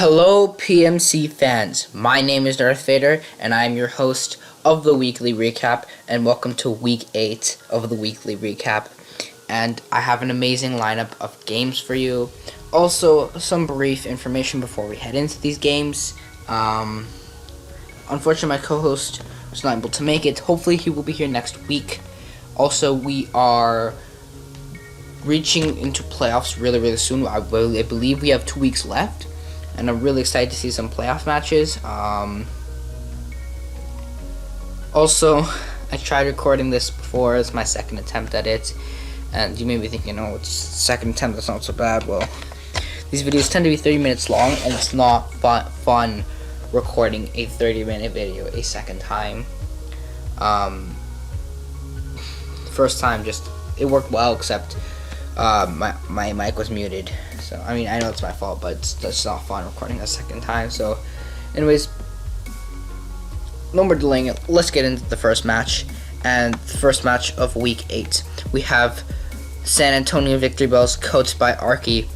Hello PMC fans, my name is NarthVader and I am your host of the weekly recap, and welcome to week 8 of the weekly recap. And I have an amazing lineup of games for you. Also, some brief information before we head into these games. Unfortunately, my co-host was not able to make it. Hopefully he will be here next week. Also, we are reaching into playoffs really soon. I believe we have 2 weeks left, and I'm really excited to see some playoff matches. Also, I tried recording this before. It's my second attempt at it, and you may be thinking, oh, it's second attempt, that's not so bad. Well, these videos tend to be 30 minutes long, and it's not fun recording a 30-minute video a second time. First time, it worked well, except my mic was muted. So, I mean, I know it's my fault, but it's not fun recording a second time. So, anyways, no more delaying it. Let's get into the first match. And the first match of week 8. We have San Antonio Victory Bells, coached by Arky,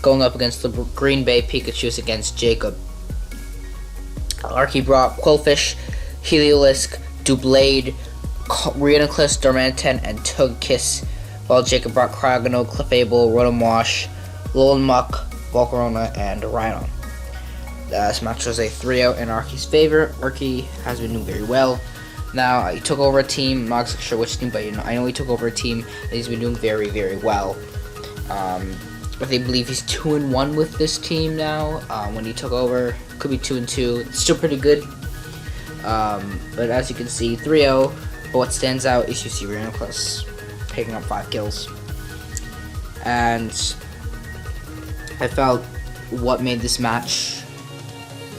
going up against the Green Bay Pikachus against Jacob. Arky brought Quillfish, Heliolisk, Doublade, Reuniclus, Dormanton, and Togekiss, while Jacob brought Cryogonal, Clefable, Rotomwash, Lolmuck, Volcarona, and Rhydon. This match was a 3-0 in Arky's favor. Arky has been doing very well. Now, he took over a team, I'm not exactly sure which team, but I know he took over a team that he's been doing very well. I believe he's 2-1 with this team now. When he took over, could be 2-2. It's still pretty good. But as you can see, 3-0. But what stands out is you see Reuniclus picking up 5 kills. And I felt what made this match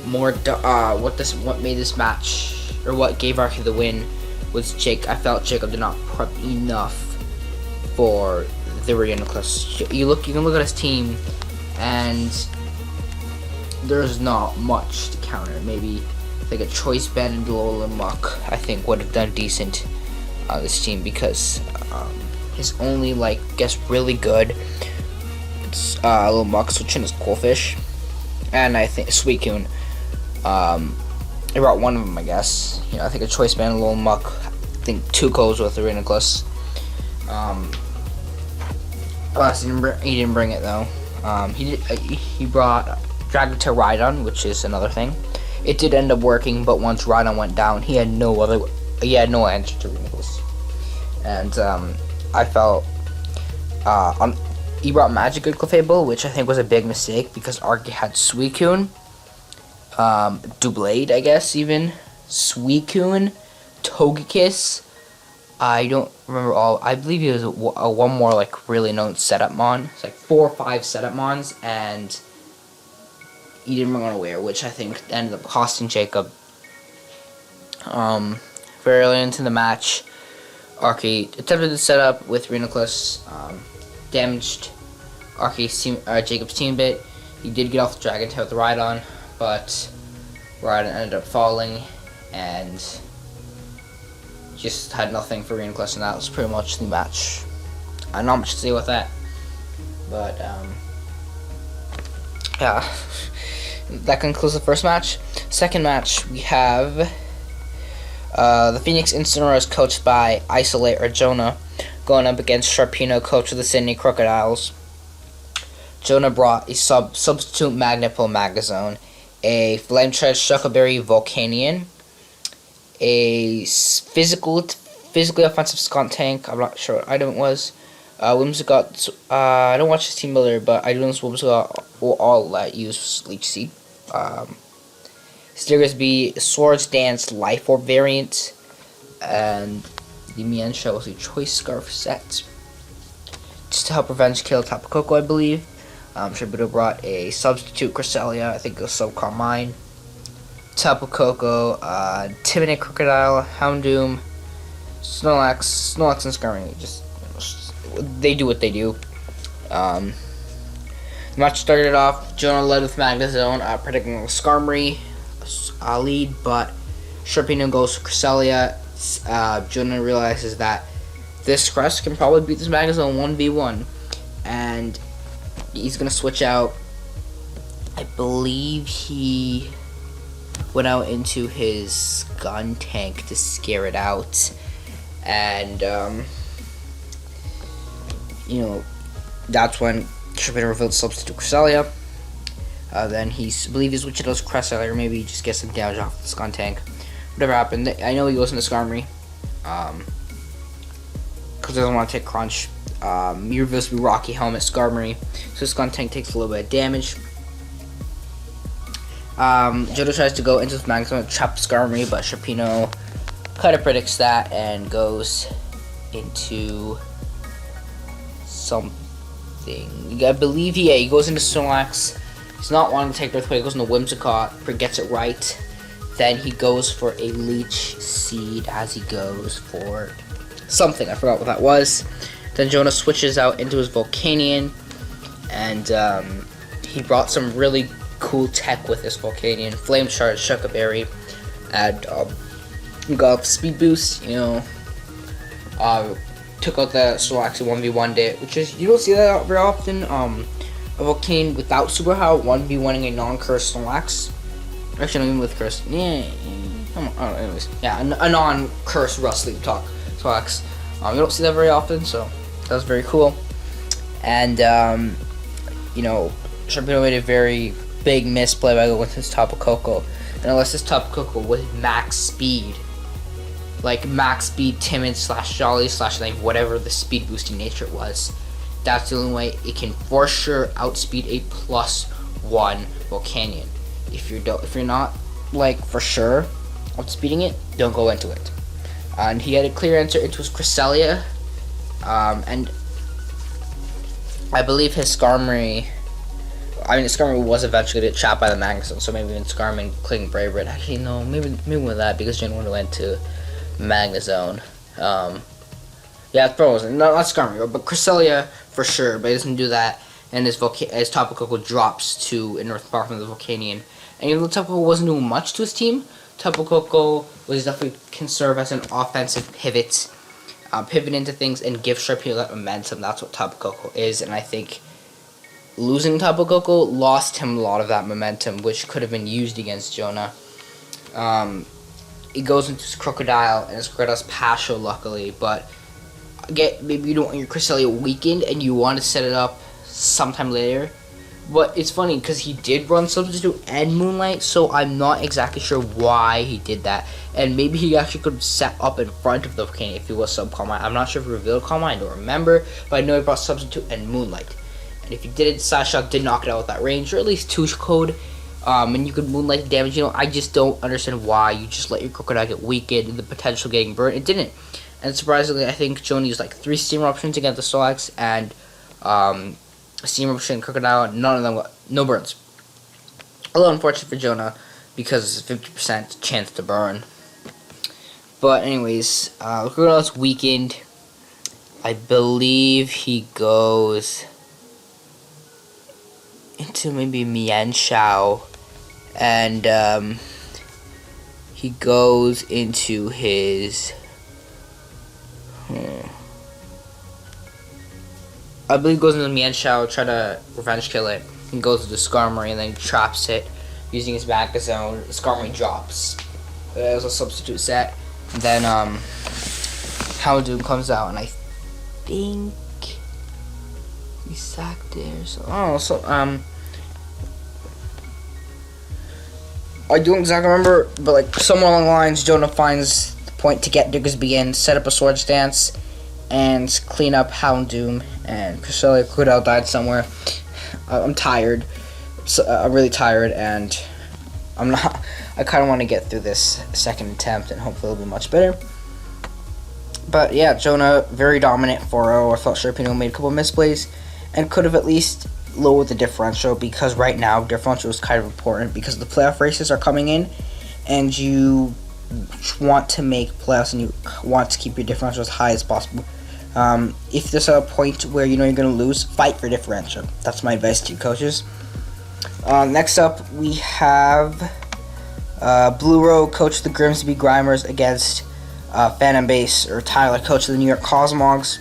more what made this match, or what gave Arky the win, was I felt Jacob did not prep enough for the Reuniclus. You can look at his team, and there's not much to counter. Maybe like a Choice Band and Lolmuck, I think, would have done decent on this team, because his only really good Lolmuck switching is Quillfish, and I think Suicune. I brought one of them, I guess. I think a Choice Band and Lolmuck. I think 2 goes with the Reuniclus. He didn't bring it though. He brought Dragon to Rhydon, which is another thing. It did end up working, but once Rhydon went down, he had no answer to Reuniclus. And I felt he brought Magic Clefable, which I think was a big mistake, because Arky had Suicune, Doublade, I guess, even Suicune, Togekiss. I don't remember all. I believe he was one more really known setup mon. It's 4 or 5 setup mons, and he didn't bring on aware, which I think ended up costing Jacob. Very early into the match, Arky attempted to set up with Reuniclus, damaged Jacob's team a bit. He did get off the Dragon Tail with Rhydon, but Rhydon ended up falling and just had nothing for Reuniclus, and that was pretty much the match. Not much to say with that, but yeah. That concludes the first match. Second match, we have the Phoenix in Sonora, is coached by Isolate or Jonah, going up against Sharpeeno, coach of the Sydney Crocodiles. Jonah brought a substitute Magnapole Magazone, a Flame Tread Shuckleberry Volcanion, a physically offensive Skuntank. I'm not sure what item it was. Whimsicott, I don't watch his team builder, but I do know Whimsicott will all use Leech Seed. Steersby, Swords Dance, Life Orb variant, and the Mienshao was a Choice Scarf set. Just to help revenge kill Tapu Koko, I believe. Sharpeeno brought a substitute Cresselia, I think it was Subcarmine, Tapu Koko, Timidate Crocodile, Houndoom, Snorlax and Skarmory. They do what they do. The match started off, Jonah led with Magnezone, predicting a Skarmory lead, but Sharpeeno goes to Cresselia. Jonah realizes that this Crest can probably beat this Magnezone 1v1, and he's going to switch out I believe he went out into his gun tank to scare it out, and that's when Sharpedo revealed substitute Cresselia. Then I believe he's switching those Cresselia, or maybe he just gets some damage off the gun tank. Whatever happened, I know he goes into Skarmory, because he doesn't want to take Crunch. He reveals to be Rocky Helmet Skarmory, so his gun tank takes a little bit of damage. Johto tries to go into the Magazine to trap Skarmory, but Sharpedo kind of predicts that and goes into something. I believe he goes into Snorlax. He's not wanting to take Earthquake. He goes into Whimsicott, gets it right. Then he goes for a Leech Seed as he goes for something. I forgot what that was. Then Jonah switches out into his Volcanion, and he brought some really cool tech with this Volcanion. Flame Charge, Shucka Berry, and got Speed Boost. Took out the Snorlax and 1v1'd it, which is, you don't see that very often. A Volcanion without Super Power 1v1ing a non-cursed Snorlax. Actually, not even with cursed. Yeah, come on. Anyways, yeah, a non-cursed Rustleaf talk Snorlax. You don't see that very often, so that was very cool. And Sharpedo made a very big misplay by going to his Tapu Koko. And unless his Tapu Koko with max speed, like max speed, timid / jolly / knife, whatever the speed boosting nature it was, that's the only way it can for sure outspeed a +1 Volcanion. If you're not like for sure outspeeding it, don't go into it. And he had a clear answer into his Cresselia, and I believe his Skarmory. His Skarmory was eventually get trapped by the Magazine, so maybe even Skarmory clicking Brave Bird. Actually, no, maybe with that because Gen 1 went to Magazone. Yeah, Frozen. No, not Skarmory, but Cresselia for sure. But he doesn't do that, and his Tapu Koko drops to a North Power from the Volcanion. And even though Tapu Koko wasn't doing much to his team, Tapu Koko was definitely can serve as an offensive pivot, pivot into things and give Sharpedo that momentum. That's what Tapu Koko is, and I think losing Tapu Koko lost him a lot of that momentum, which could have been used against Jonah. He goes into his Crocodile, and his Crocodile's Pasho, luckily, but maybe you don't want your Cresselia weakened, and you want to set it up sometime later. But it's funny, because he did run Substitute and Moonlight, so I'm not exactly sure why he did that. And maybe he actually could set up in front of the Volcanion if he was Sub-Calm Mind. I'm not sure if he revealed Calm Mind, I don't remember, but I know he brought Substitute and Moonlight. And if he did it, Side Shock did knock it out with that range, or at least 2 code, and you could Moonlight the damage. I just don't understand why you just let your Crocodile get weakened and the potential getting burnt. It didn't. And surprisingly, I think Jonah used like 3 Steam Eruptions against the Snorlax, and Steam Eruption, Crocodile, none of them got no burns. A little unfortunate for Jonah because it's a 50% chance to burn. But anyways, Crocodile's weakened. I believe he goes into maybe Mienshao, and he goes into his I believe goes into Mienshao, try to revenge kill it, and goes to the Skarmory and then traps it using his Magazone. Skarmory drops. It was a substitute set. And then Houndoom comes out, and I think he sacked there. I don't exactly remember, but like somewhere along the lines, Jonah finds the point to get Diggersby in, set up a Swords Dance, and clean up Houndoom, and Cresselia Crocodile died somewhere. I'm tired. I'm really tired, and I kind of want to get through this second attempt, and hopefully it'll be much better. But yeah, Jonah, very dominant 4-0. I thought Sharpedo made a couple misplays, and could have at least lowered the differential, because right now, differential is kind of important, because the playoff races are coming in, and you want to make playoffs, and you want to keep your differential as high as possible. If there's a point where you know you're going to lose, fight for differential. That's my advice to you coaches. Next up, we have Blue Row, coach the Grimsby Grimers, against Phantom Base, or Tyler, coach of the New York Cosmogs.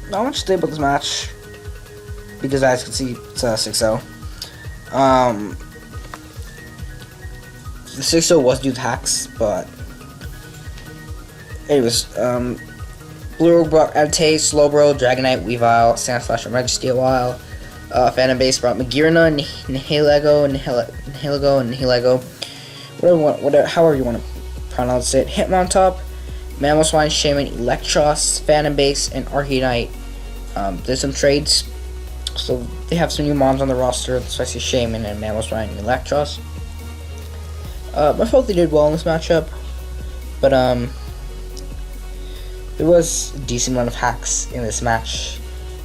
Not much to say about this match. because as you can see, it's 6-0. The 6-0 was due to hacks, but anyways, Blue Rogue brought Entei, Slowbro, Dragonite, Weavile, Sandslash, and Registeel. Phantom Base brought Magirna, Nihilego, however you want to pronounce it. Hitmontop, Mamoswine, Shaman, Electros, Phantom Base, and Arcanine. There's some trades, so they have some new mons on the roster, especially Shaman and Mamoswine and Electros. I felt they did well in this matchup, but there was a decent amount of hacks in this match,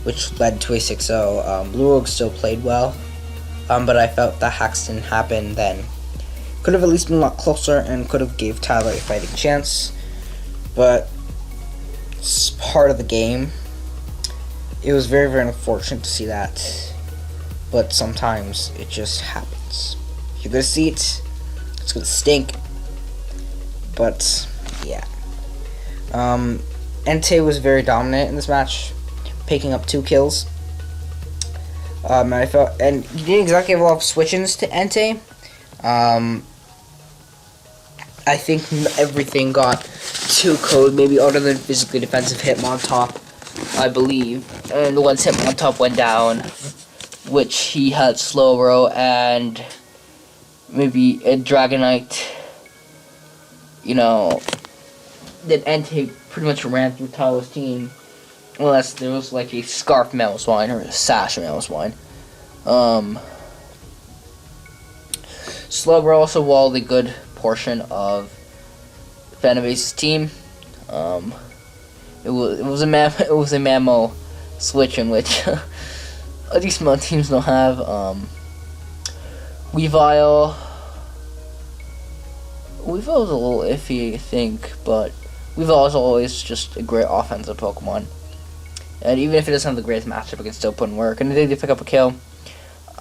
which led to a 6-0. Blue Rogue still played well, but I felt that hacks didn't happen then. Could have at least been a lot closer and could have gave Tyler a fighting chance, but it's part of the game. It was very, very unfortunate to see that, but sometimes it just happens. If you're gonna see it, it's gonna stink, but yeah. Entei was very dominant in this match, picking up 2 kills. And I felt, and he didn't exactly have a lot of switch-ins to Entei. I think everything got 2 code, maybe other than physically defensive Hitmontop, I believe. And once Hitmontop went down, which he had Slowbro and maybe a Dragonite, you know, then Entei pretty much ran through Tyler's team, unless there was like a Scarf Mamoswine or a Sash Mamoswine. Slowbro also walled a good portion of Phantom Base's team. It was a Mamo switch in which a decent amount of teams don't have. Weavile was a little iffy, I think, but Weavile is always just a great offensive Pokemon. And even if it doesn't have the greatest matchup, it can still put in work. And they did pick up a kill.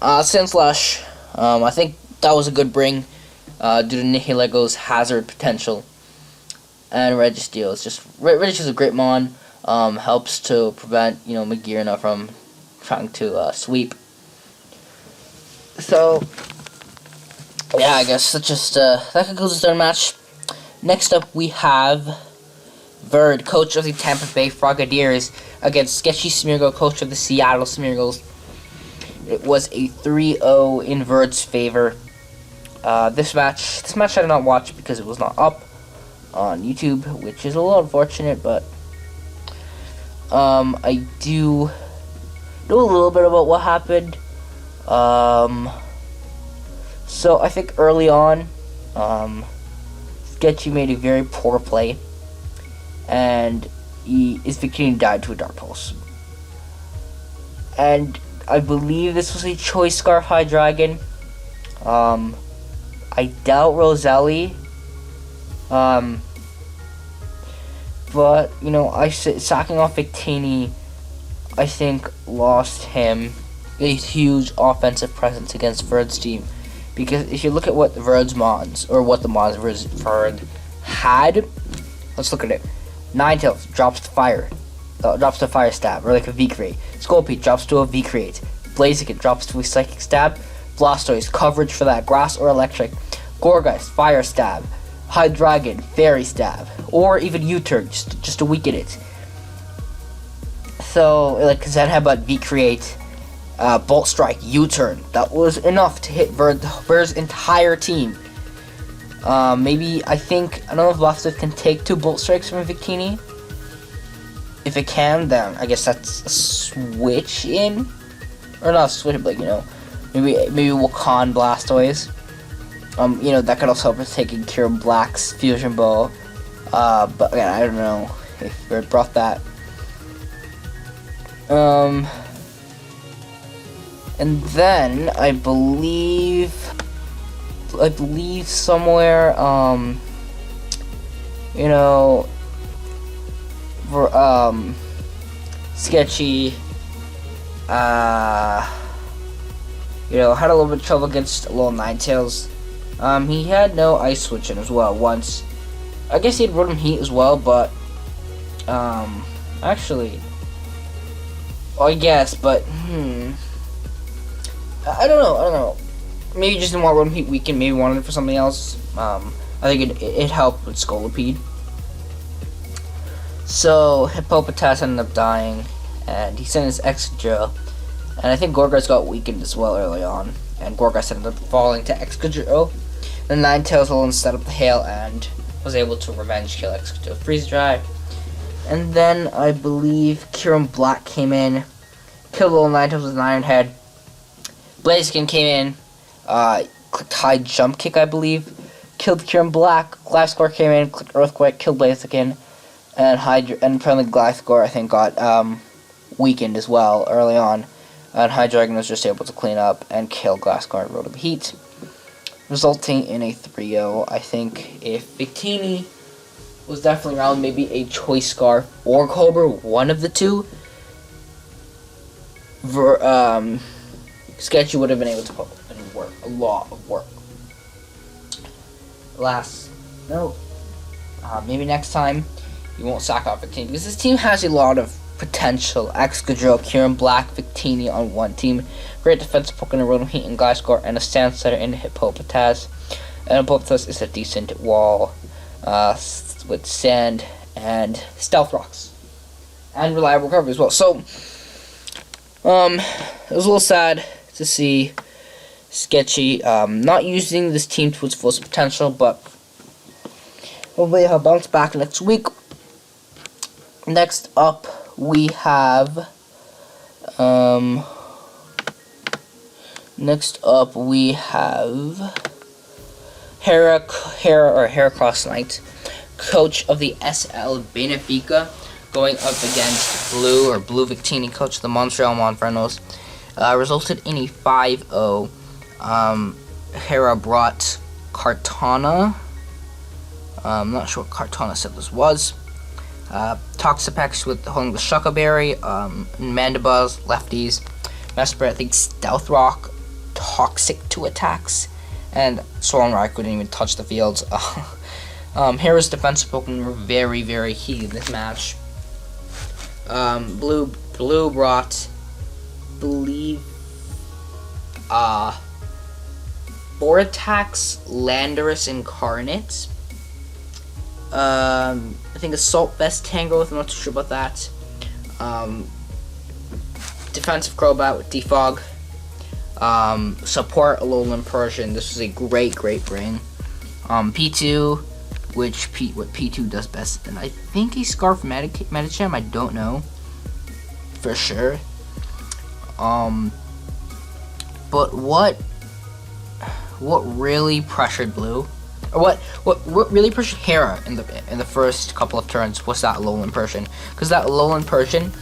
Sandslash, I think that was a good bring due to Nihilego's hazard potential. And Registeel is just... Registeel's a great mon. Helps to prevent, Magirna from trying to sweep. So, yeah, I guess that concludes the third match. Next up, we have Verd, coach of the Tampa Bay Frogadiers, against Sketchy Smeargle, coach of the Seattle Smeargles. It was a 3-0 in Verd's favor. This match I did not watch because it was not up on YouTube, which is a little unfortunate, but I do know a little bit about what happened. So I think early on, Sketchy made a very poor play, and his Victini died to a Dark Pulse. And I believe this was a Choice Scarf High Dragon. I doubt Roselli. But, sacking off Victini, I think, lost him a huge offensive presence against Verd's team. Because if you look at what Verd's mons, or what the mons Verd had, let's look at it. Ninetales drops to fire. Drops to Fire Stab, or like a V-Create. Scolpete drops to a V-Create. Blaziken drops to a Psychic Stab. Blastoise, coverage for that, Grass or Electric. Gorgeist, Fire Stab. Hydreigon, Fairy Stab. Or even U-Turn, just to weaken it. So, because that had about V-Create, Bolt Strike, U-Turn. That was enough to hit Verd's entire team. I don't know if Blastoise can take 2 Bolt Strikes from Victini. If it can, then I guess that's a switch in. Or not a switch, but maybe Wakan Blastoise. That could also help with taking care of Black's Fusion Bow. But again, I don't know if Verd brought that. And then I believe somewhere, Sketchy, had a little bit of trouble against little Ninetales. He had no Ice Switch in as well once. I guess he had Rotom Heat as well, but, actually, I guess, but I don't know. Maybe just didn't want Rotom Heat weakened. Maybe wanted it for something else. I think it helped with Scolipede. So Hippopotas ended up dying, and he sent his Excadrill. And I think Gorgas got weakened as well early on, and Gorgas ended up falling to Excadrill. Then Ninetales alone set up the Hail and was able to revenge kill Excadrill Freeze Dry. And then I believe Kyurem Black came in, killed little Ninetales with an Iron Head. Blaziken came in, clicked High Jump Kick, I believe, killed Kyurem Black. Gliscor came in, clicked Earthquake, killed Blaziken, and apparently Gliscor I think got weakened as well early on. And Hydreigon was just able to clean up and kill Gliscor and Rotom Heat, resulting in a 3-0. I think if Victini was definitely around, maybe a Choice Scarf or Cobra, one of the two, Sketchy would have been able to put in work, a lot of work. Maybe next time you won't sack off Victini, because this team has a lot of potential. Excadrill, Kyurem Black, Victini on one team. Great defensive Pokemon, Rotom Heat and Gliscor, and a Sand Setter in Hippopotas. And Hippopotas is a decent wall with Sand and Stealth Rocks. And reliable recovery as well. So, it was a little sad to see Sketchy not using this team to its full potential, but hopefully he'll bounce back next week. Next up we have Hera Cross Knight, coach of the SL Benfica, going up against Blue Victini, coach of the Montreal Monfernos. Resulted in a 5-0. Hera brought Kartana. I'm not sure what Kartana said this was. Toxapex with holding the Shuckle Berry. Mandibuzz, lefties. Mesprit, I think Stealth Rock, toxic to attacks. And Swollen Raikou didn't even touch the fields. Hera's defensive Pokemon were very, very heated in this match. Blue brought, believe, Vortex, Landorus Incarnate. I think Assault Vest Tangrowth, I'm not too sure about that. Defensive Crobat with Defog. Support Alolan Persian. This was a great bring. P2, what P2 does best, and I think a Scarf Medicham, I don't know for sure. But what really pressured Blue, or what really pressured Hera in the first couple of turns was that Alolan Persian, because that Alolan Persian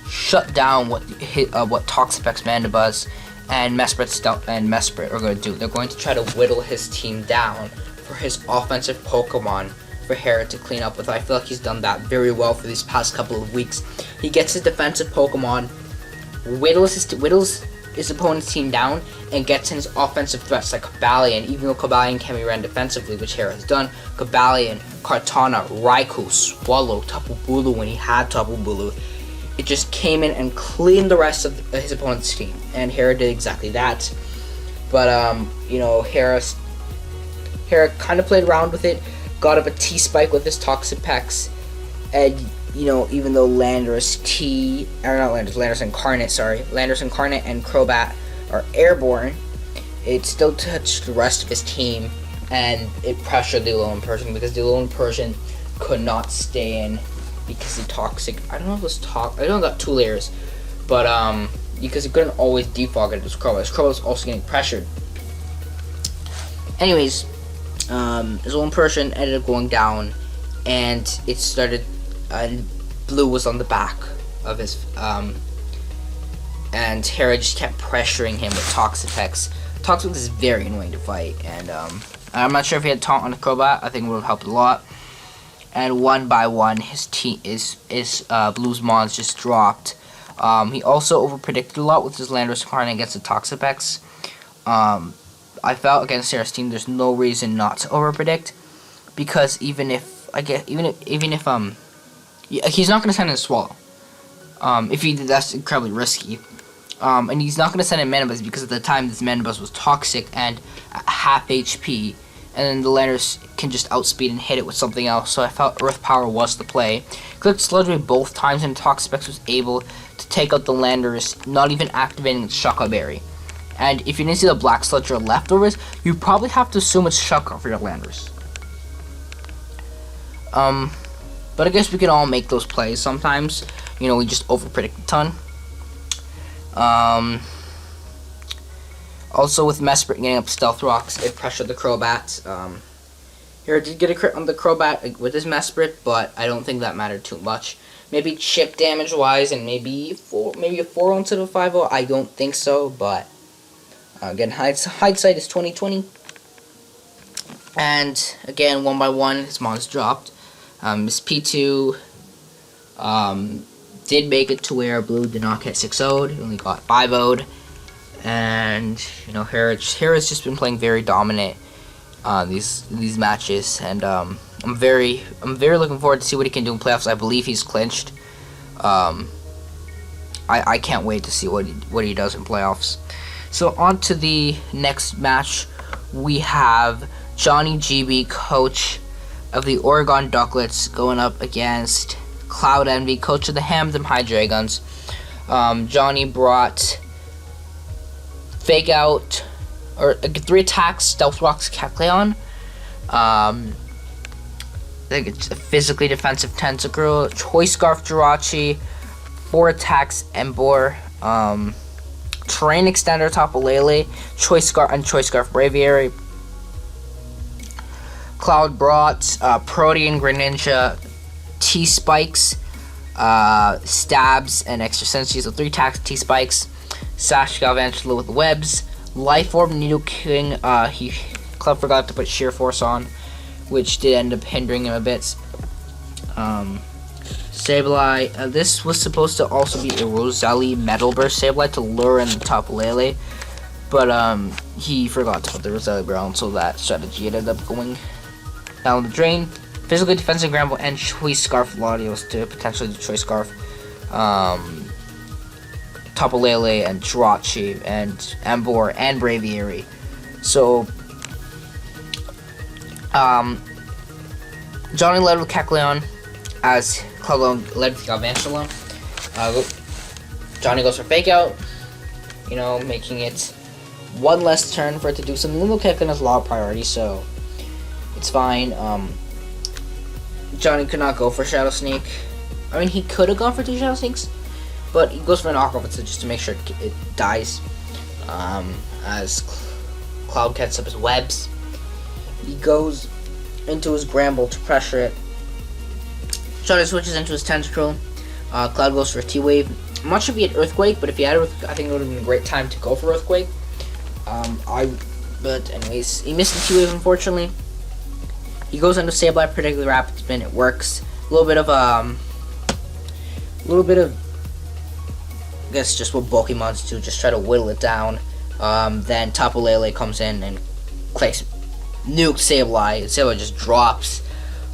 shut down what Toxapex, Mandibuzz, and Mesprit are going to do. They're going to try to whittle his team down for his offensive Pokemon for Hera to clean up with. I feel like he's done that very well for these past couple of weeks. He gets his defensive Pokemon, whittles his opponent's team down, and gets in his offensive threats like Cobalion. Even though Cobalion can be ran defensively, which Hera has done, Cobalion, Kartana, Raikou, Swallow, Tapu Bulu when he had Tapu Bulu. It just came in and cleaned the rest of his opponent's team, and Hera did exactly that. But Hera kind of played around with it, got up a T-Spike with his Toxapex, and even though Landorus Incarnate and Crobat are airborne, it still touched the rest of his team, and it pressured the Alolan Persian, because the Alolan Persian could not stay in because the toxic, I don't know if it was I know it got 2 layers, but because it couldn't always defog it, it was Crobat. Crobat was also getting pressured. Anyways, his Alolan Persian ended up going down, and it started, Blue was on the back of his, and Hera just kept pressuring him with Toxapex. Toxapex is very annoying to fight, and I'm not sure if he had Taunt on the Crobat. I think it would have helped a lot. And one by one, his Blue's Mons just dropped. He also overpredicted a lot with his Landorus Incarnate against the Toxapex. I felt against Hera's team, there's no reason not to overpredict, because even if he's not going to send in a Swallow. If he did, that's incredibly risky. And he's not going to send in Mana Buzz because at the time this Mana Buzz was toxic and half HP. And then the Landers can just outspeed and hit it with something else. So I felt Earth Power was the play. Clicked Sludge Wave both times and Toxapex was able to take out the Landers, not even activating its Shuckle Berry. And if you didn't see the Black Sludge or leftovers, you probably have to assume it's Shuckle for your Landers. But I guess we can all make those plays sometimes. You know, we just overpredict a ton. Also with Mesprit getting up Stealth Rocks, it pressured the Crobat. Hera did get a crit on the Crobat with his Mesprit, but I don't think that mattered too much. Maybe chip damage wise, and maybe a 4-0 instead of a 5-0. I don't think so, but again, hindsight is 20/20. And again, 1 by 1, his mons dropped. His P2 did make it to where Blue did not get 6-0'd. He only got 5-0'd. And you know, Hera's just been playing very dominant these matches, and I'm very looking forward to see what he can do in playoffs. I believe he's clinched. I can't wait to see what he does in playoffs. So on to the next match, we have Johnny GB, coach of the Oregon Ducklets, going up against Cloud Envy, coach of the Hamden High Dragons. Johnny brought Fake Out, or 3 attacks, Stealth Rocks, Kecleon. I think it's a physically defensive Tentacruel, Choice Scarf, Jirachi, 4 attacks, Embor, Terrain Extender, Tapu Lele, Choice Scarf, and Choice Scarf Braviary. Cloud brought Protean, Greninja, T-Spikes, Stabs, and Extra Senses, so 3 attacks, T-Spikes. Sash Galvantula with Webs. Life Orb, Nidoking, Cloud forgot to put Sheer Force on, which did end up hindering him a bit. Sableye, this was supposed to also be a Roselli Metal Burst Sableye to lure in the Tapu Lele, but he forgot to put the Roselli Brown, so that strategy ended up going down the drain. Physically defensive Gramble and Choice Scarf Latios to potentially the Choice Scarf. Tapu Lele and Jirachi and Embor and Braviary. So Johnny led with Kecleon as Cloud led with Galvantula. Johnny goes for Fake Out, you know, making it 1 less turn for it to do something. Little Kecleon has a lot of priority, so it's fine. Johnny could not go for Shadow Sneak. I mean, he could have gone for 2 Shadow Sneaks, but he goes for an knockoff just to make sure it dies. As Cloud gets up his webs, he goes into his Gramble to pressure it. Johnny switches into his Tentacruel. Cloud goes for a T-Wave. I'm not sure if he had Earthquake, but if he had Earthquake, I think it would have been a great time to go for Earthquake. But anyways, he missed the T-Wave, unfortunately. He goes into Sableye, particularly Rapid Spin. It works. A little bit of I guess just what Pokemons do, just try to whittle it down. Then Tapu Lele comes in and clicks nuke Sableye. Sableye just drops.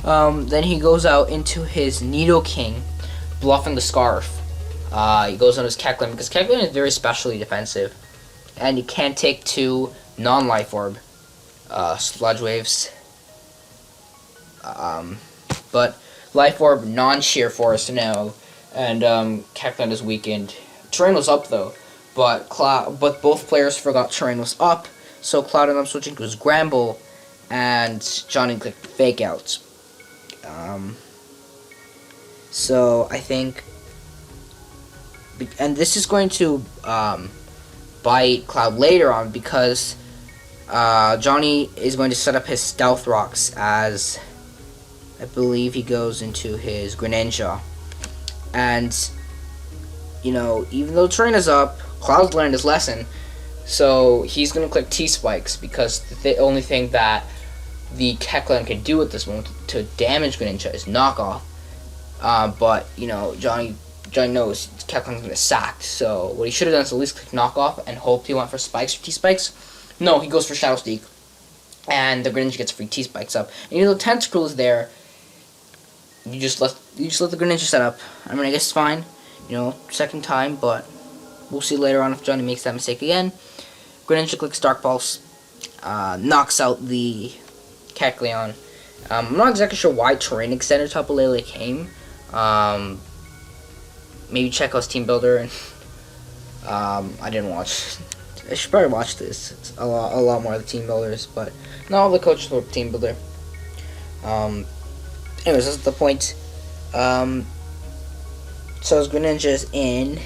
Then he goes out into his Nidoking, bluffing the Scarf. He goes on his Kecleon because Kecleon is very specially defensive, and you can't take 2 non-Life Orb Sludge Waves. But Life Orb, non-Sheer Force, no, and Kecleon is weakened. Terrain was up though, but both players forgot Terrain was up, so Cloud ended up switching to his Gramble, and Johnny clicked Fake Out. So I think, and this is going to bite Cloud later on because Johnny is going to set up his Stealth Rocks as I believe he goes into his Greninja. And, you know, even though Terrain is up, Cloud's learned his lesson, so he's going to click T-Spikes because the only thing that the Kecleon can do at this moment to damage Greninja is knockoff. But, you know, Johnny knows Kecleon's going to sack, so what he should have done is at least click knockoff and hope he went for Spikes or T-Spikes. No, he goes for Shadow Sneak, and the Greninja gets free T-Spikes up. And even though Tentacruel is there, you just let the Greninja set up. I mean, I guess it's fine. second time, but we'll see later on if Johnny makes that mistake again. Greninja clicks Dark Pulse, knocks out the Kecleon. I'm not exactly sure why Terrain Extender Tapu Lele came. Maybe check out Team Builder. And I didn't watch. I should probably watch this. It's a lot more of the Team Builders, but not all the coaches were Team Builder. Anyways, that's the point. So as Greninja's in,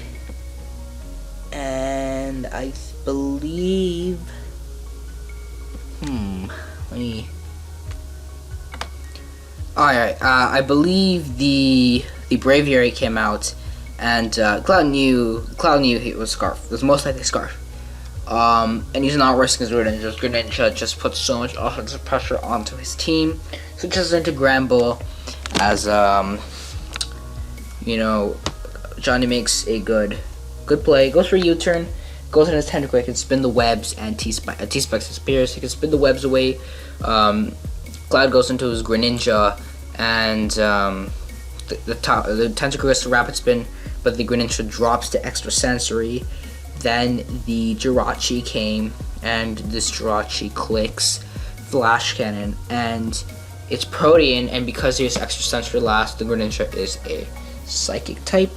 and I believe, Alright, I believe the Braviary came out, and Cloud knew it was Scarf. It was most likely Scarf. And he's not risking his Greninja. Greninja just puts so much offensive pressure onto his team. Switches into Granbull as Johnny makes a good play. Goes for a U-turn. Goes in his Tentacle. He can spin the webs, and T-Spike disappears. He can spin the webs away. Cloud goes into his Greninja, and the Tentacle goes to Rapid Spin, but the Greninja drops to Extra Sensory. Then the Jirachi came, and this Jirachi clicks Flash Cannon, and it's Protean, and because there's Extra Sensory last, the Greninja is a Psychic type.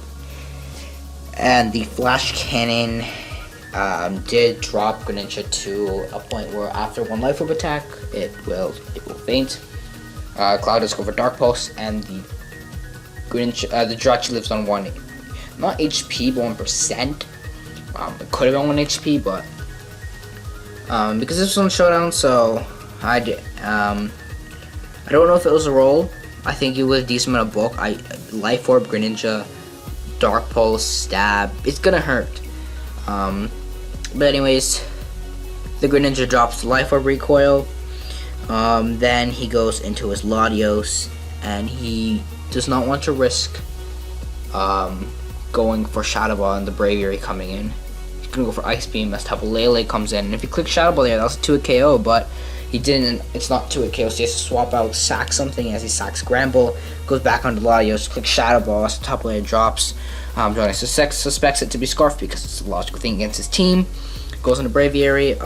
And the Flash Cannon did drop Greninja to a point where after one Life Orb attack, it will faint. Cloud does go for Dark Pulse, and the Jirachi lives on 1, not HP, but 1%. It could have been 1 HP, but because this was on Showdown, so I don't know if it was a roll. I think it was a decent amount of bulk. Life Orb, Greninja, Dark Pulse, Stab. It's gonna hurt. But anyways, the Greninja drops the Life Orb recoil. Then he goes into his Latios, and he does not want to risk going for Shadow Ball and the Braviary coming in. He's gonna go for Ice Beam as Tapu Lele comes in. And if he clicks Shadow Ball there, that was a 2-hit KO, but he didn't. It's not 2-hit KO, so he has to swap out, sack something as he sacks Granbull, goes back onto Latios, clicks Shadow Ball as Tapu Lele drops. Johnny suspects it to be Scarf because it's a logical thing against his team. Goes into Braviary.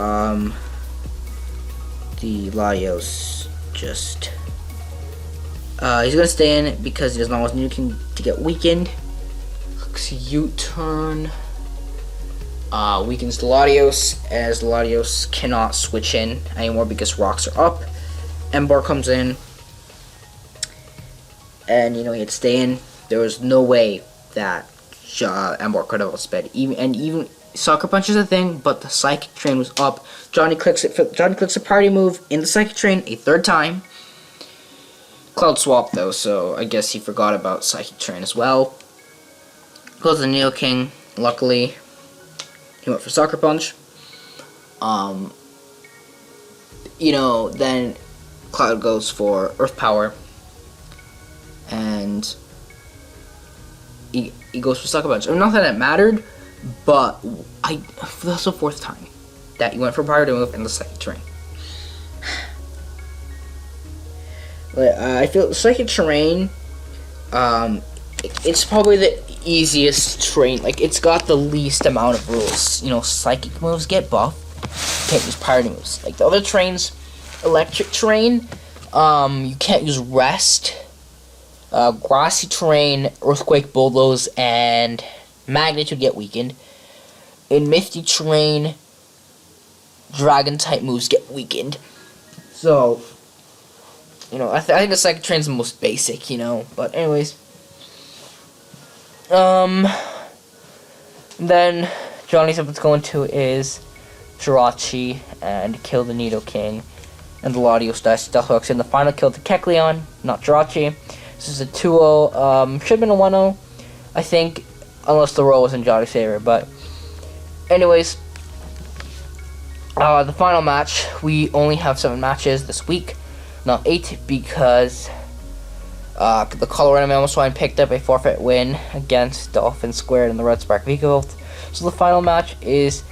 The Latios just he's gonna stay in because he does not want his Nidoking to get weakened. U-turn weakens the Latios, as the Latios cannot switch in anymore because rocks are up. Embar comes in, and he had to stay in. There was no way that Embar could have outsped. Even Sucker Punch is a thing, but the Psychic Train was up. Johnny clicks a party move in the Psychic Train a third time. Cloud swapped though, so I guess he forgot about Psychic Train as well. Goes to Nidoking. Luckily, he went for Sucker Punch. Then Cloud goes for Earth Power, and he goes for Sucker Punch. Not that it mattered, but that's the 4th time that he went for Priority Move in the Psychic Terrain. I feel Psychic Terrain, it's probably the easiest terrain. Like, it's got the least amount of rules. Psychic moves get buffed. You can't use Priority Moves. Like the other terrains, Electric Terrain, you can't use Rest. Grassy Terrain, Earthquake, Bulldoze, and Magnitude get weakened. In Misty Terrain, Dragon type moves get weakened. So, I think the Psychic Terrain's the most basic, But anyways, then Johnny's up to go into is Jirachi and kill the Nidoking, and the Latios dice Stealth Hooks in the final kill to Kecleon, not Jirachi. This is a 2-0, should have been a 1-0, I think, unless the roll was in Johnny's favor. But anyways, the final match, we only have 7 matches this week, not 8, because the Colorado Mamoswine picked up a forfeit win against Dolphin Squared in the Red Spark Vikavolt. So the final match is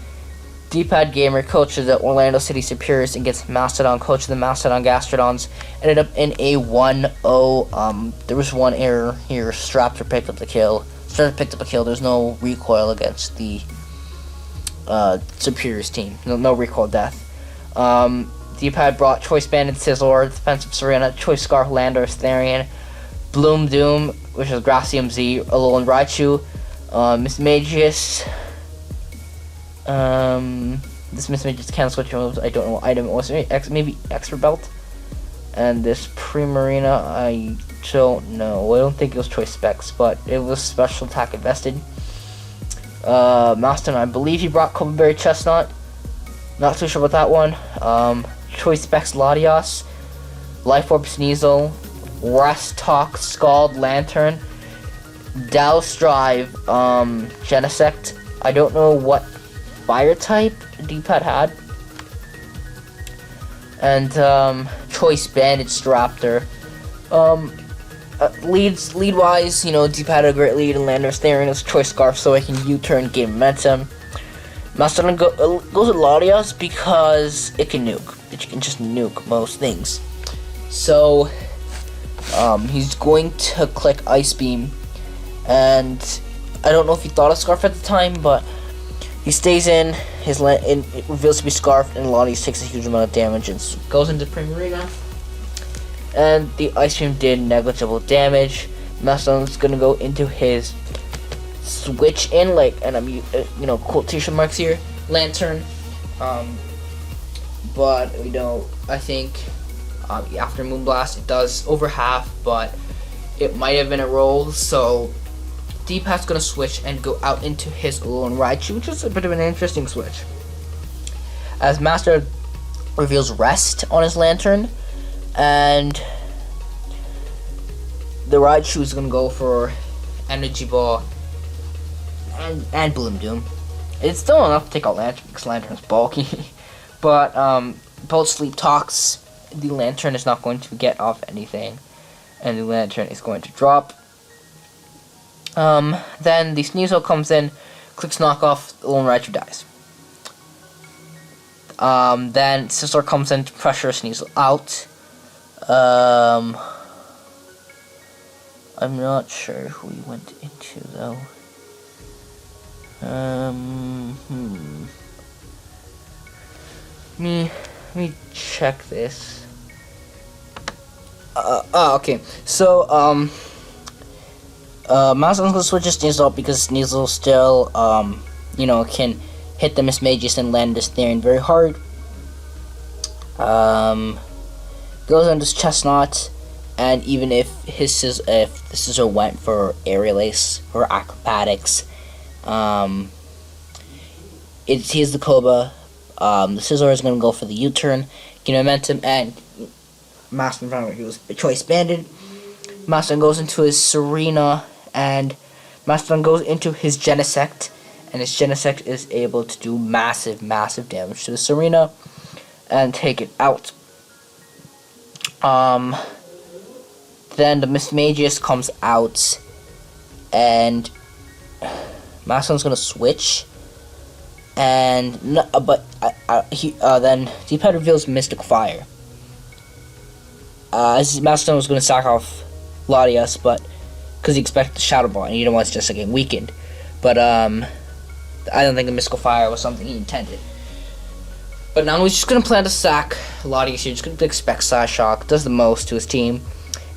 D-Pad Gamer, coach of the Orlando City Superiors, against Mastodon, coach of the Mastodon Gastrodons. Ended up in a 1-0. There was one error here. Straps were picked up the kill. Chestnut picked up a kill. There's no recoil against the Superior's team. No recoil death. D-pad brought Choice Bandit, Sizzler, Defensive Serena, Choice Scarf, Landorus, Therian, Bloom Doom, which is Gracium Z, Alolan Raichu, Mismagius. This Mismagius can switch moves. I don't know what item it was. Maybe Expert Belt. And this Primarina, I don't know. I don't think it was Choice Specs, but it was Special Attack invested. Mastodon, I believe he brought Copaberry Chestnut. Not too sure about that one. Choice Specs Latias, Life Orb Sneasel, Rest Talk, Scald, Lantern, Douse Drive, Genesect. I don't know what fire type D-pad had. And Choice Bandit Raptor. Lead wise, D-pad had a great lead, and Landorus Therian is Choice Scarf, so I can U-turn, gain momentum. Mastodon goes with Latias because it can nuke. It can just nuke most things. So he's going to click Ice Beam, and I don't know if he thought of Scarf at the time, but he stays in. It reveals to be Scarf, and Latias takes a huge amount of damage and goes into Primarina. And the Ice Beam did negligible damage. Mastodon's gonna go into his switch in, and I'm quotation marks here, Lantern. But I think after Moonblast it does over half, but it might have been a roll. So D-pad's gonna switch and go out into his Alolan Raichu, which is a bit of an interesting switch. As Master reveals Rest on his Lantern, and the Raichu is gonna go for Energy Ball and Bloom Doom. It's still enough to take out Lantern because Lantern's bulky. But Bolt Sleep talks. The Lantern is not going to get off anything, and the Lantern is going to drop. Then the Sneasel comes in, clicks knockoff, the Alolan Raichu dies. Then Sizzler comes in to pressure Sneasel out. I'm not sure who he went into though. Let me check this. Okay. So, Mastodon's gonna switch to Sneasel because Sneasel still, can hit the Mismagius and Landorus Therian very hard. Goes into Chestnut, and even if the Scissor went for Aerial Ace or Acrobatics, he's the Cobra. The Scissor is going to go for the U-turn, gain momentum, and Mastodon found where he was Choice Banded. Mastodon goes into his Serena, and Mastodon goes into his Genesect, and his Genesect is able to do massive damage to the Serena and take it out. Then the Mismagius comes out, and Mastodon's gonna switch, and then D-pad reveals Mystic Fire. Mastodon was gonna sack off Latias, but because he expected the Shadow Ball, and he didn't want his just getting weakened. But I don't think the Mystical Fire was something he intended. But now he's just gonna plan to sack Latias here. Just gonna expect Psy Shock. Does the most to his team.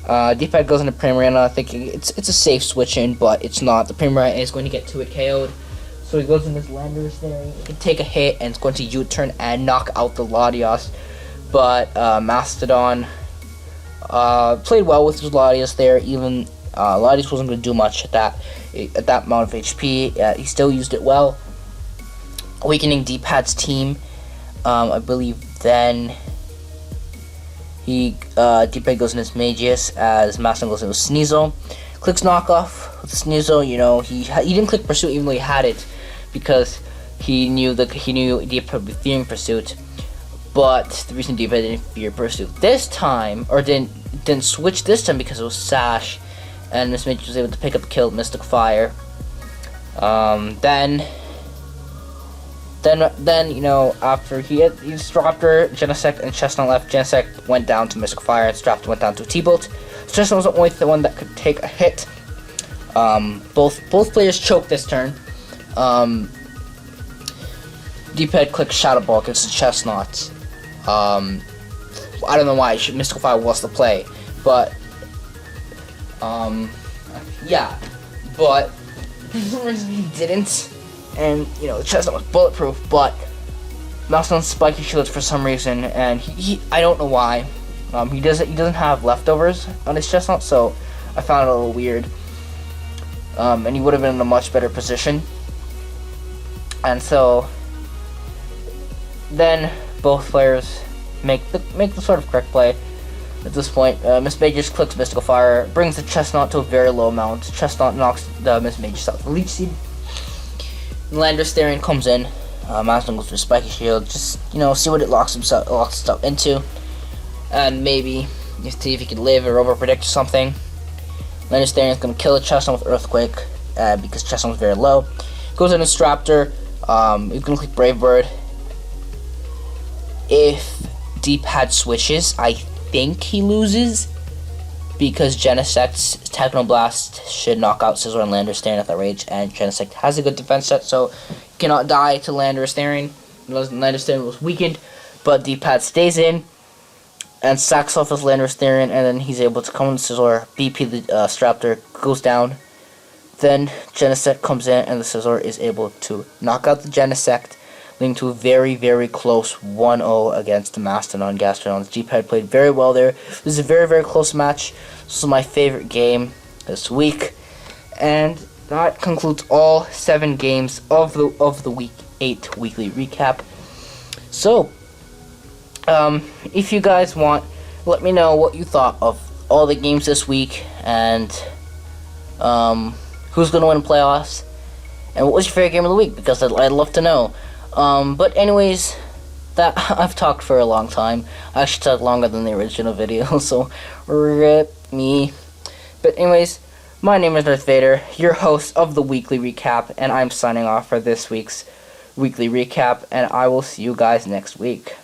D-pad goes into Primarina, thinking it's a safe switch in, but it's not. The Primarina is going to get 2-hit KO'd. So he goes in this Landorus there. He can take a hit, and it's going to U-turn and knock out the Latias. But Mastodon played well with his Latias there. Even Latias wasn't going to do much at that amount of HP. He still used it well, weakening D-pad's team. I believe then D-pad goes into his Magius as Mastodon goes into Sneasel. Clicks knockoff with Sneasel. He didn't click Pursuit even though he had it because he knew D-pad would be fearing Pursuit. But the reason D-pad didn't fear Pursuit this time, or didn't switch this time, because it was Sash, and Miss Magius was able to pick up the kill with Mystic Fire. Then after he dropped her, Genesect and Chestnut left. Genesect went down to Mystic Fire, and Straptor went down to T-Bolt. So Chestnut was the only one that could take a hit. Both players choked this turn. D-pad click Shadow Ball against the Chestnut. I don't know why Mystical Fire was the play, but yeah, but for some reason he didn't, and the Chestnut was bulletproof, but Mastodon's spiky shields for some reason, and he I don't know why. He doesn't have leftovers on his Chestnut, so I found it a little weird. And he would have been in a much better position. And so then both players make the sort of correct play. At this point, Miss Magus clicks Mystical Fire, brings the Chestnut to a very low amount. Chestnut knocks the Miss Magus out the Leech Seed. Landorus Therian comes in. Mastodon goes for Spiky Shield, just see what it locks itself into, and maybe see if he can live or overpredict or something. Landorus Therian is going to kill the Chestnut with Earthquake because Chestnut was very low. Goes in a Straptor. He's going to click Brave Bird. If D-pad switches, I think he loses because Genesect's Technoblast should knock out Scizor and Landorus Therian at that range, and Genesect has a good defense set, so he cannot die to Landorus Therian. Landorus Therian was weakened, but D-pad stays in and sacks off his Landorus Therian, and then he's able to come in Scizor, BP the Straptor, goes down. Then Genesect comes in, and the Scizor is able to knock out the Genesect, leading to a very, very close 1-0 against the Mastodon Gastrodons. D-pad played very well there. This is a very, very close match. This is my favorite game this week. And that concludes all 7 games of the Week 8 weekly recap. So, if you guys want, let me know what you thought of all the games this week, and who's going to win playoffs, and what was your favorite game of the week, because I'd love to know. But anyways, that I've talked for a long time. I actually talked longer than the original video, so rip me. But anyways, my name is NarthVader, your host of the weekly recap, and I'm signing off for this week's weekly recap, and I will see you guys next week.